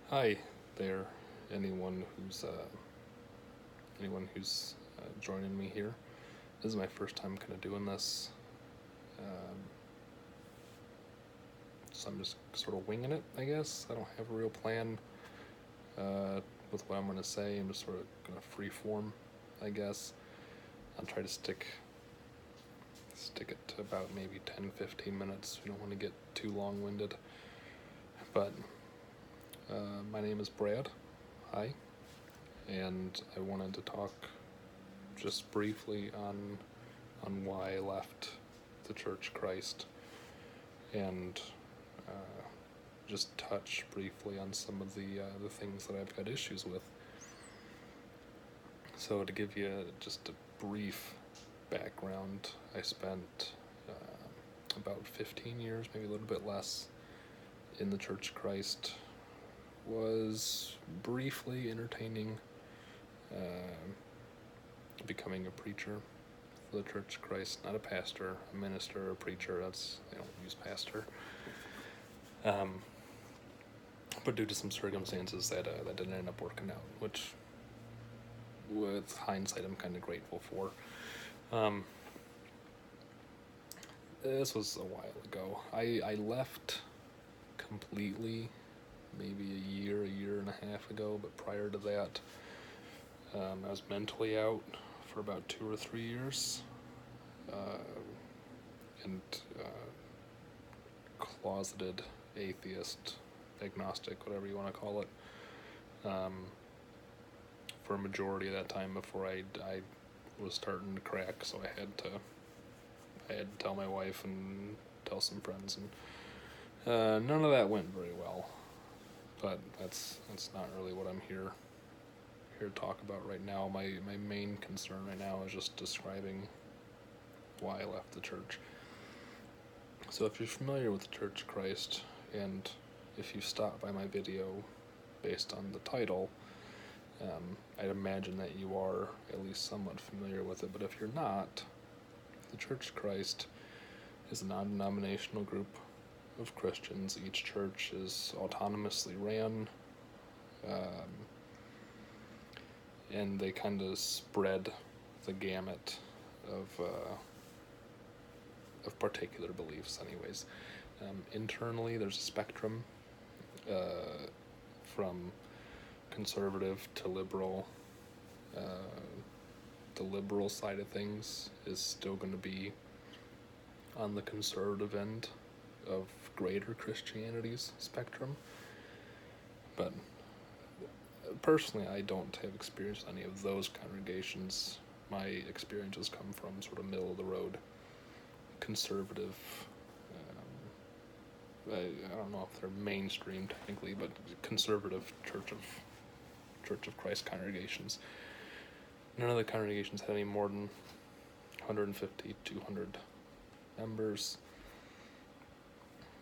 Hi there, anyone who's joining me here. This is my first time kind of doing this, um, so I'm just sort of winging it, I guess. I don't have a real plan with what I'm going to say. I'm just sort of going to free form, I guess. I'll try to stick it to about maybe 10-15 minutes. We don't want to get too long-winded. But my name is Brad. Hi. And I wanted to talk just briefly on why I left the Church of Christ, and just touch briefly on some of the things that I've got issues with. So to give you just a brief background, I spent about 15 years, maybe a little bit less, in the Church of Christ. Was briefly entertaining becoming a preacher for the Church of Christ, not a pastor, a minister, a preacher. They don't use pastor. But due to some circumstances that didn't end up working out, which with hindsight I'm kind of grateful for. This was a while ago. I left completely maybe a year and a half ago, but prior to that, I was mentally out for about 2 or 3 years, and closeted atheist, agnostic, whatever you want to call it, for a majority of that time before I was starting to crack. So I had to tell my wife and tell some friends, and none of that went very well. But that's not really what I'm here to talk about right now. My main concern right now is just describing why I left the church. So if you're familiar with the Church of Christ, and if you stop by my video based on the title, I'd imagine that you are at least somewhat familiar with it. But if you're not, the Church of Christ is a non-denominational group of Christians. Each church is autonomously ran, and they kind of spread the gamut of particular beliefs anyways. Internally, there's a spectrum from conservative to liberal. The liberal side of things is still going to be on the conservative end of greater Christianity's spectrum. But personally, I don't have experience with any of those congregations. My experiences come from sort of middle of the road conservative. I don't know if they're mainstream technically, but conservative Church of Christ congregations. None of the congregations had any more than 150, 200 members.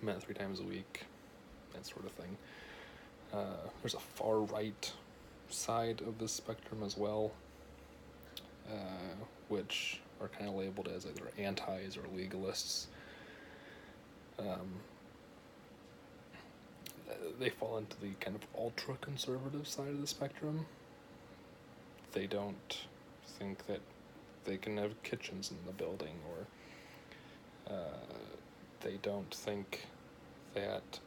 Met 3 times a week, that sort of thing. There's a far right side of this spectrum as well, which are kind of labeled as either antis or legalists. They fall into the kind of ultra-conservative side of the spectrum. They don't think that they can have kitchens in the building, or they don't think that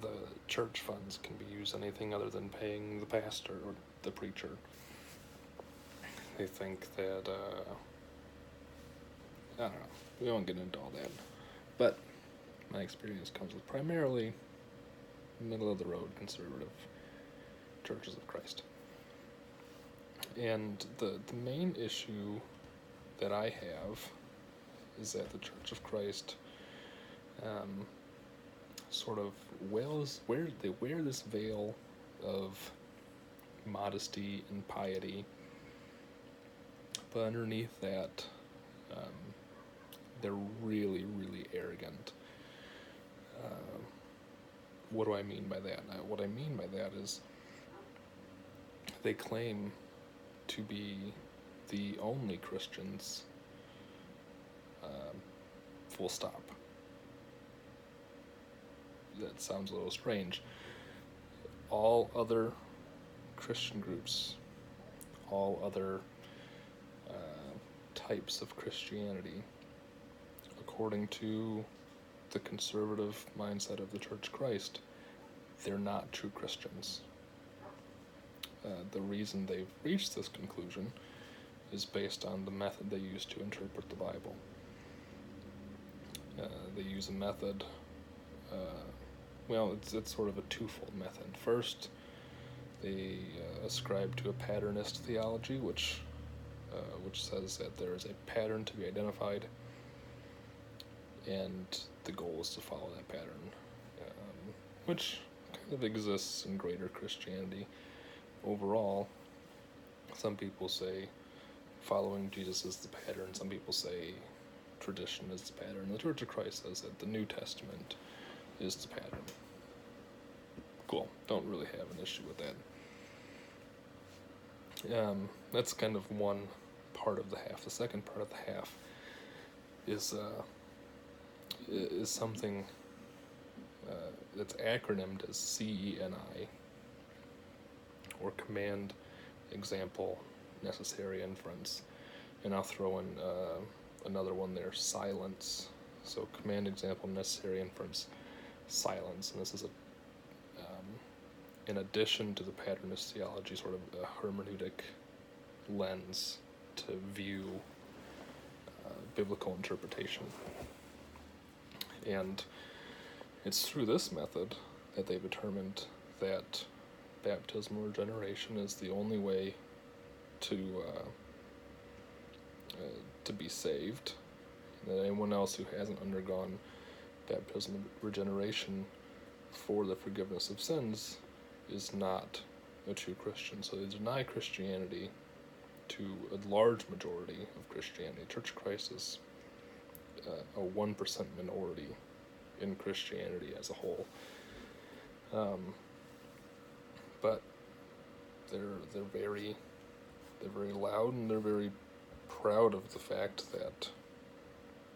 the church funds can be used anything other than paying the pastor or the preacher. They think that, I don't know, we won't get into all that, but my experience comes with primarily middle-of-the-road conservative churches of Christ. And the main issue that I have is that the Church of Christ sort of they wear this veil of modesty and piety, but underneath that, they're really, really arrogant. What do I mean by that? What I mean by that is they claim to be the only Christians, full stop. that sounds a little strange. All other Christian groups, all other types of Christianity, according to the conservative mindset of the Church of Christ, they're not true Christians. The reason they've reached this conclusion is based on the method they use to interpret the Bible. They use a method, it's sort of a twofold method. First, they ascribe to a patternist theology, which says that there is a pattern to be identified, and the goal is to follow that pattern, which kind of exists in greater Christianity. Overall, some people say following Jesus is the pattern. Some people say tradition is the pattern. The Church of Christ says that the New Testament is the pattern. Cool. Don't really have an issue with that. That's kind of one part of the half. The second part of the half is something that's acronymed as CENI, or command, example, necessary, inference. And I'll throw in another one there, silence. So command, example, necessary, inference, silence. And this is in addition to the patternist theology, sort of a hermeneutic lens to view biblical interpretation. And it's through this method that they've determined that baptismal regeneration is the only way to be saved. That anyone else who hasn't undergone baptismal regeneration for the forgiveness of sins is not a true Christian. So they deny Christianity to a large majority of Christianity. Church of Christ is a 1% minority in Christianity as a whole. But they're very loud, and they're very proud of the fact that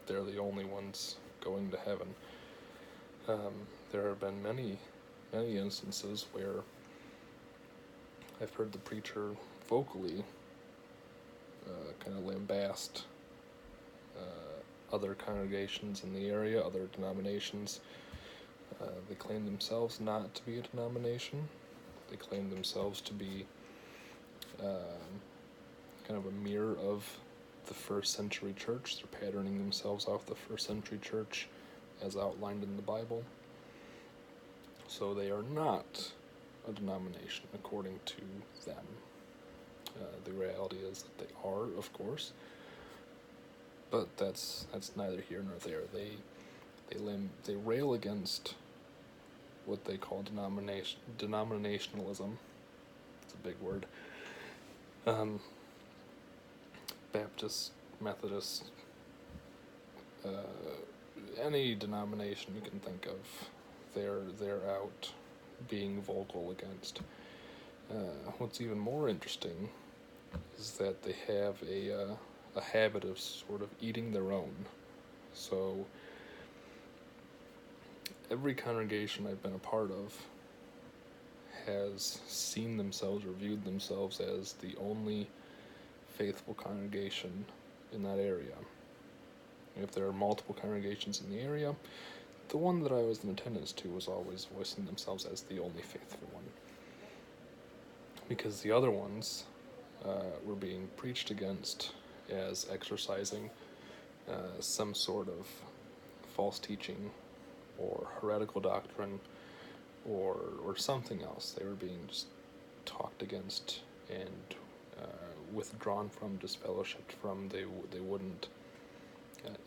they're the only ones going to heaven. There have been many instances where I've heard the preacher vocally kind of lambast other congregations in the area, other denominations. They claim themselves not to be a denomination. They claim themselves to be kind of a mirror of the first century church. They're patterning themselves off the first century church as outlined in the Bible. So they are not a denomination according to them. The reality is that they are, of course, but that's neither here nor there. They rail against what they call denominationalism. It's a big word. Baptist, Methodist, any denomination you can think of, they're out being vocal against. What's even more interesting is that they have a habit of sort of eating their own. So every congregation I've been a part of has seen themselves or viewed themselves as the only faithful congregation in that area. If there are multiple congregations in the area, the one that I was in attendance to was always voicing themselves as the only faithful one, because the other ones were being preached against as exercising some sort of false teaching or heretical doctrine or something else. They were being just talked against and withdrawn from, disfellowshipped from. They wouldn't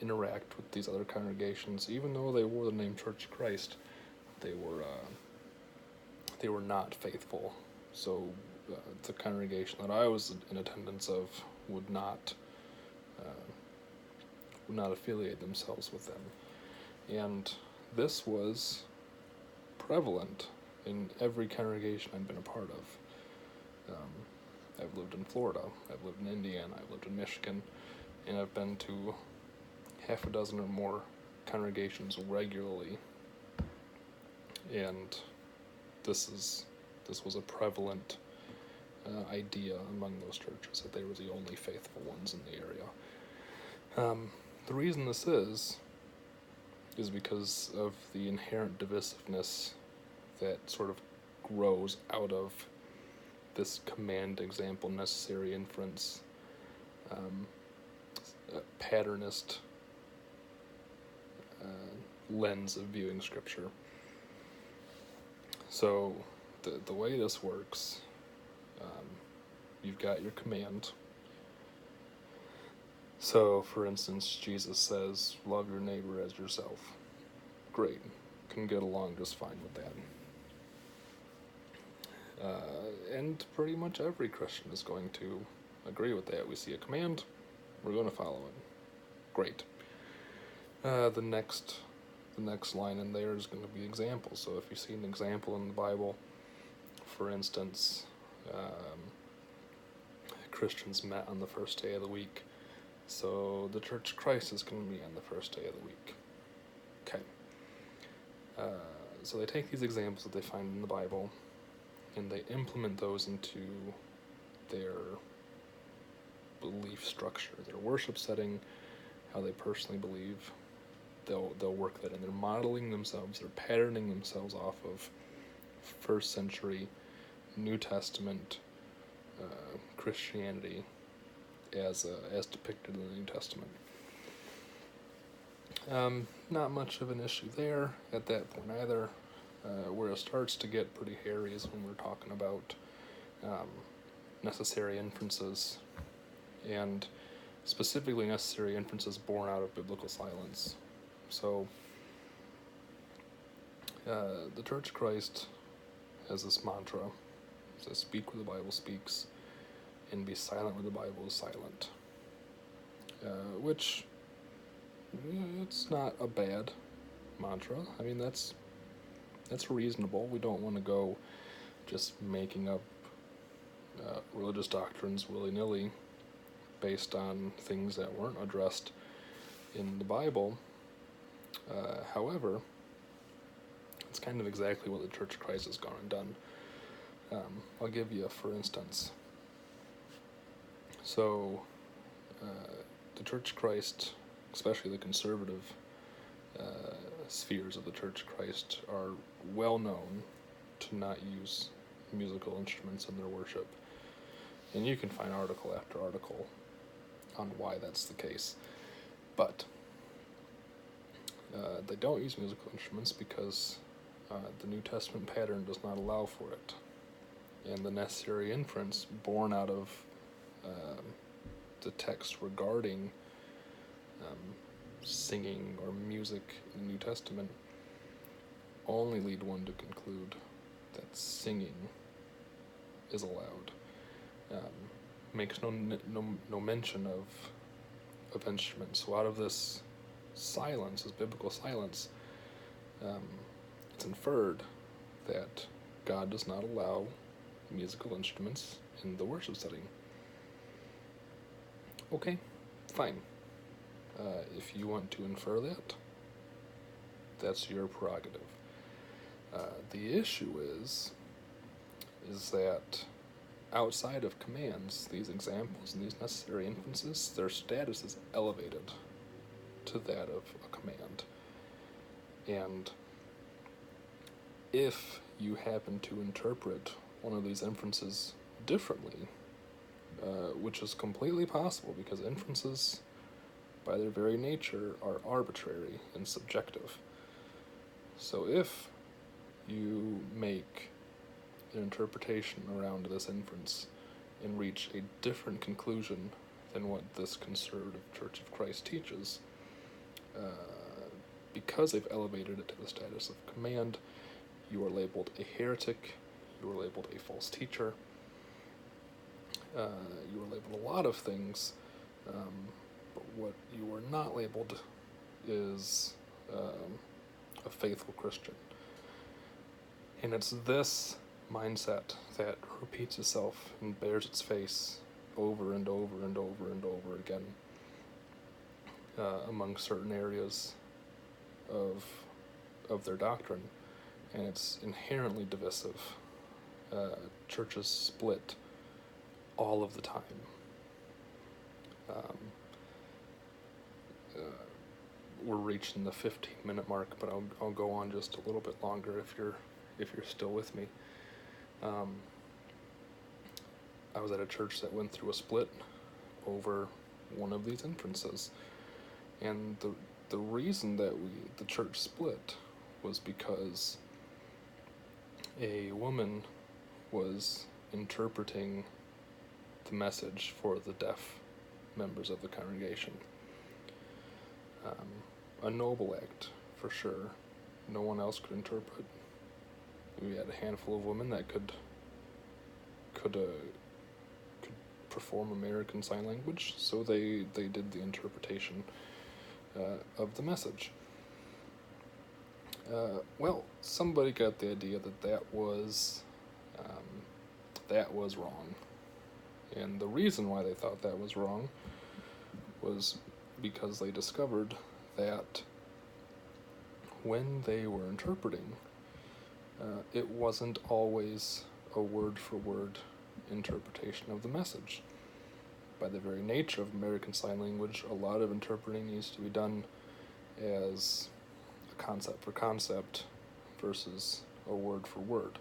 interact with these other congregations, even though they wore the name Church of Christ. They were not faithful. So the congregation that I was in attendance of would not affiliate themselves with them. And this was prevalent in every congregation I've been a part of. I've lived in Florida, I've lived in Indiana, I've lived in Michigan, and I've been to half a dozen or more congregations regularly and this was a prevalent idea among those churches, that they were the only faithful ones in the area. The reason this is because of the inherent divisiveness that sort of grows out of this command, example, necessary, inference, patternist lens of viewing Scripture. So the way this works, you've got your command. So, for instance, Jesus says, love your neighbor as yourself. Great. Can get along just fine with that. And pretty much every Christian is going to agree with that. We see a command, we're going to follow it. Great. The next line in there is going to be examples. So if you see an example in the Bible, for instance, Christians met on the first day of the week, so the Church of Christ is going to be on the first day of the week. Okay. So they take these examples that they find in the Bible, and they implement those into their belief structure, their worship setting, how they personally believe. They'll work that in. They're modeling themselves, they're patterning themselves off of first century New Testament Christianity as depicted in the New Testament. Not much of an issue there at that point either. Where it starts to get pretty hairy is when we're talking about necessary inferences, and specifically necessary inferences born out of biblical silence. So the Church of Christ has this mantra: says, speak where the Bible speaks, and be silent where the Bible is silent. Which, it's not a bad mantra. I mean, that's reasonable. We don't want to go just making up religious doctrines willy-nilly based on things that weren't addressed in the Bible. However, it's kind of exactly what the Church of Christ has gone and done. I'll give you a for instance. So, the Church of Christ, especially the conservative spheres of the Church of Christ, are well known to not use musical instruments in their worship. And you can find article after article on why that's the case. But they don't use musical instruments because the New Testament pattern does not allow for it. And the necessary inference born out of the text regarding singing or music in the New Testament only lead one to conclude that singing is allowed. Makes no mention of instruments. So out of this silence, this biblical silence, it's inferred that God does not allow musical instruments in the worship setting. Okay, fine. If you want to infer that, that's your prerogative. The issue is that outside of commands, these examples and these necessary inferences, their status is elevated to that of a command. And if you happen to interpret one of these inferences differently, which is completely possible because inferences, by their very nature, are arbitrary and subjective. So if you make an interpretation around this inference and reach a different conclusion than what this conservative Church of Christ teaches, because they've elevated it to the status of command, you are labeled a heretic, you are labeled a false teacher, you are labeled a lot of things, but what you are not labeled is a faithful Christian. And it's this mindset that repeats itself and bears its face over and over and over and over again among certain areas of their doctrine, and it's inherently divisive. Churches split all of the time. We're reaching the 15-minute mark, but I'll go on just a little bit longer if you're still with me. I was at a church that went through a split over one of these inferences, and the reason that the church split was because a woman was interpreting the message for the deaf members of the congregation. A noble act, for sure. No one else could interpret. We had a handful of women that could perform American Sign Language, so they did the interpretation of the message. Well, somebody got the idea that was wrong, and the reason why they thought that was wrong was because they discovered that when they were interpreting, it wasn't always a word-for-word interpretation of the message. By the very nature of American Sign Language, a lot of interpreting needs to be done as a concept for concept versus a word for word,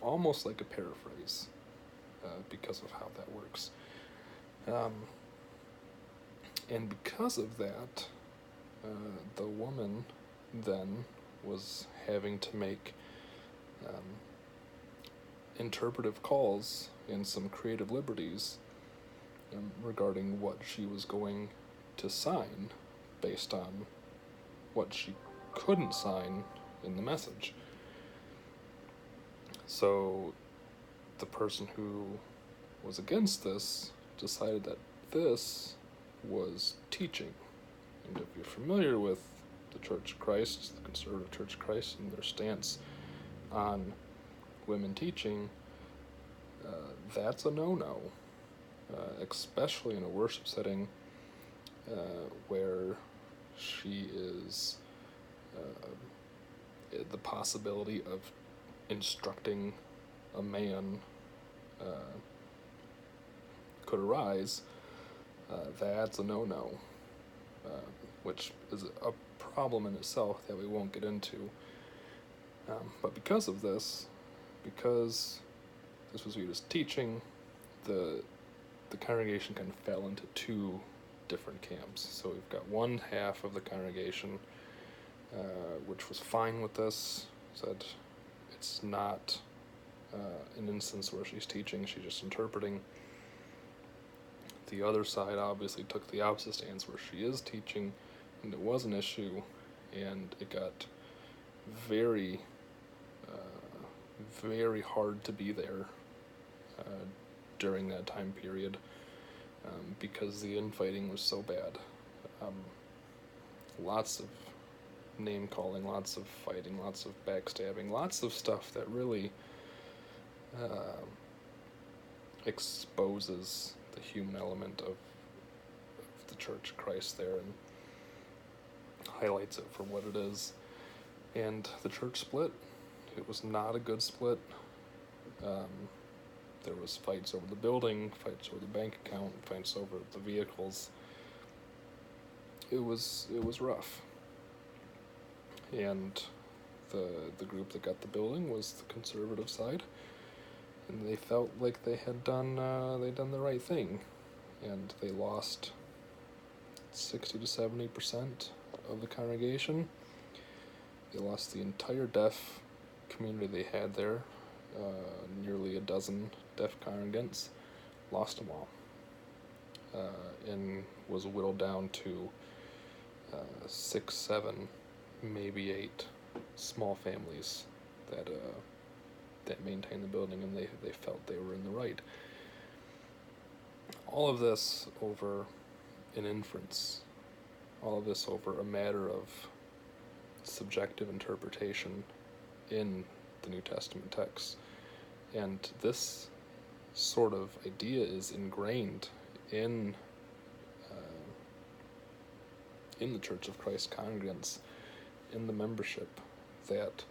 almost like a paraphrase, because of how that works. And because of that, the woman then was having to make interpretive calls and some creative liberties regarding what she was going to sign based on what she couldn't sign in the message. So the person who was against this decided that this was teaching. And if you're familiar with the Church of Christ, the Conservative Church of Christ, and their stance on women teaching, that's a no-no, especially in a worship setting where she is the possibility of instructing a man could arise. That's a no-no, which is a problem in itself that we won't get into. But because of this, because this was viewed as teaching, the congregation kind of fell into two different camps. So we've got one half of the congregation which was fine with this, said it's not an instance where she's teaching, she's just interpreting. The other side obviously took the opposite stance where she is teaching and it was an issue, and it got very hard to be there during that time period because the infighting was so bad. Lots of name calling, lots of fighting, lots of backstabbing, lots of stuff that really exposes the human element of the Church of Christ there and highlights it for what it is. And the church split. It was not a good split. There was fights over the building, fights over the bank account, fights over the vehicles. It was rough. And the group that got the building was the conservative side, and they felt like they had done the right thing, and they lost 60 to 70% of the congregation. They lost the entire deaf community they had there, nearly a dozen deaf congregants, lost them all, and was whittled down to 6, 7, maybe 8 small families that maintained the building, and they felt they were in the right. All of this over an inference, all of this over a matter of subjective interpretation in the New Testament text. And this sort of idea is ingrained in the Church of Christ congregants, in the membership, that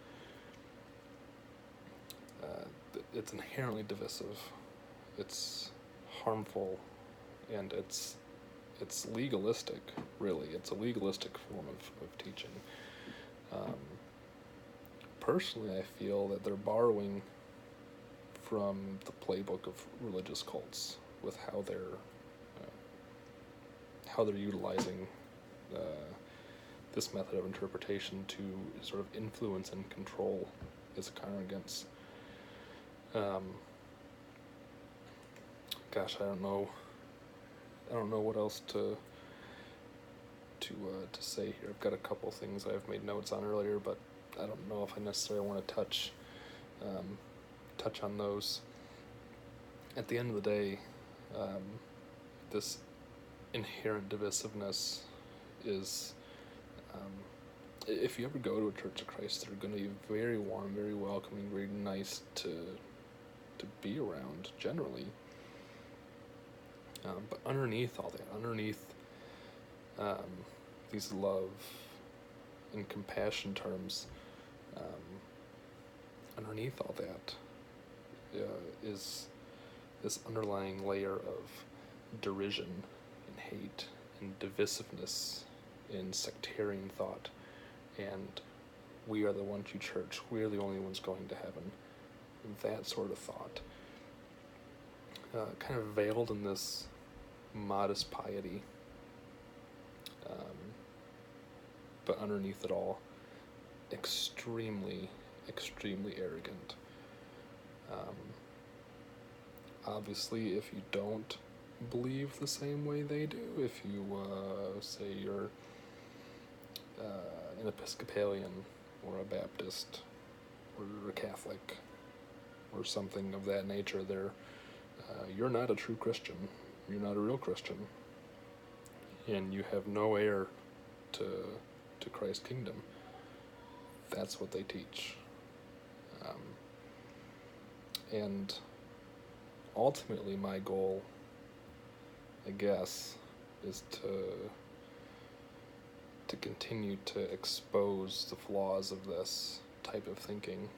it's inherently divisive, it's harmful, and it's legalistic, really. It's a legalistic form of teaching. Personally, I feel that they're borrowing from the playbook of religious cults with how they're utilizing this method of interpretation to sort of influence and control its congregants. Gosh, I don't know what else to say here. I've got a couple things I've made notes on earlier, but I don't know if I necessarily want to touch on those. At the end of the day, this inherent divisiveness is, if you ever go to a Church of Christ, they're going to be very warm, very welcoming, very nice to be around, generally. But underneath all that, underneath these love and compassion terms, underneath all that is this underlying layer of derision and hate and divisiveness and sectarian thought, and we are the one true church, we are the only ones going to heaven. That sort of thought, kind of veiled in this modest piety, but underneath it all, extremely, extremely arrogant. Obviously, if you don't believe the same way they do, if you say you're an Episcopalian or a Baptist or a Catholic or something of that nature, you're not a true Christian. You're not a real Christian, and you have no heir to Christ's kingdom. That's what they teach, and ultimately, my goal, I guess, is to continue to expose the flaws of this type of thinking,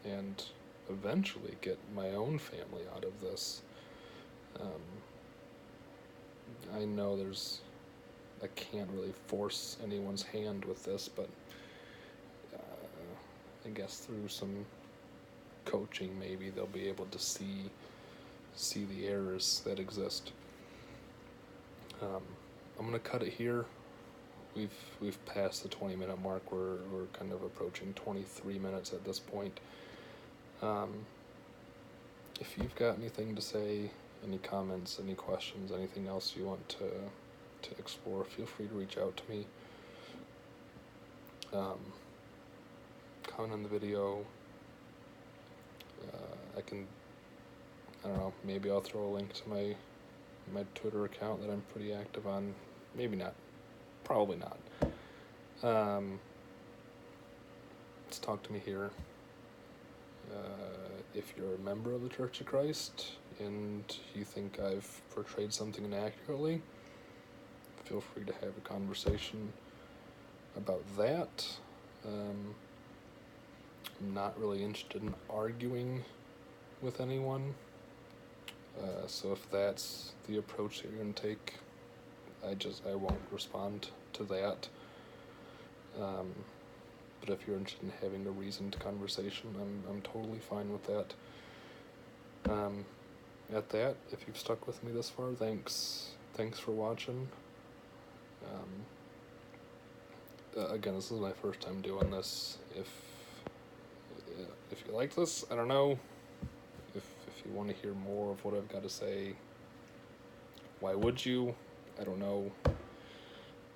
and eventually get my own family out of this. I know I can't really force anyone's hand with this, but I guess through some coaching, maybe they'll be able to see the errors that exist. I'm gonna cut it here. We've passed the 20-minute mark. We're kind of approaching 23 minutes at this point. If you've got anything to say, any comments, any questions, anything else you want to explore, feel free to reach out to me. Comment on the video. I don't know, maybe I'll throw a link to my Twitter account that I'm pretty active on. Maybe not. Probably not. Let's talk to me here. If you're a member of the Church of Christ and you think I've portrayed something inaccurately, feel free to have a conversation about that. I'm not really interested in arguing with anyone, so if that's the approach that you're going to take, I won't respond to that. But if you're interested in having a reasoned conversation, I'm totally fine with that. At that, if you've stuck with me this far, thanks for watching. Again, this is my first time doing this. If you like this, I don't know. If you want to hear more of what I've got to say, why would you? I don't know.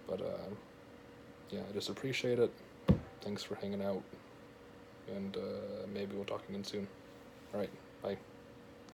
But yeah, I just appreciate it. Thanks for hanging out, and maybe we'll talk again soon. All right, bye.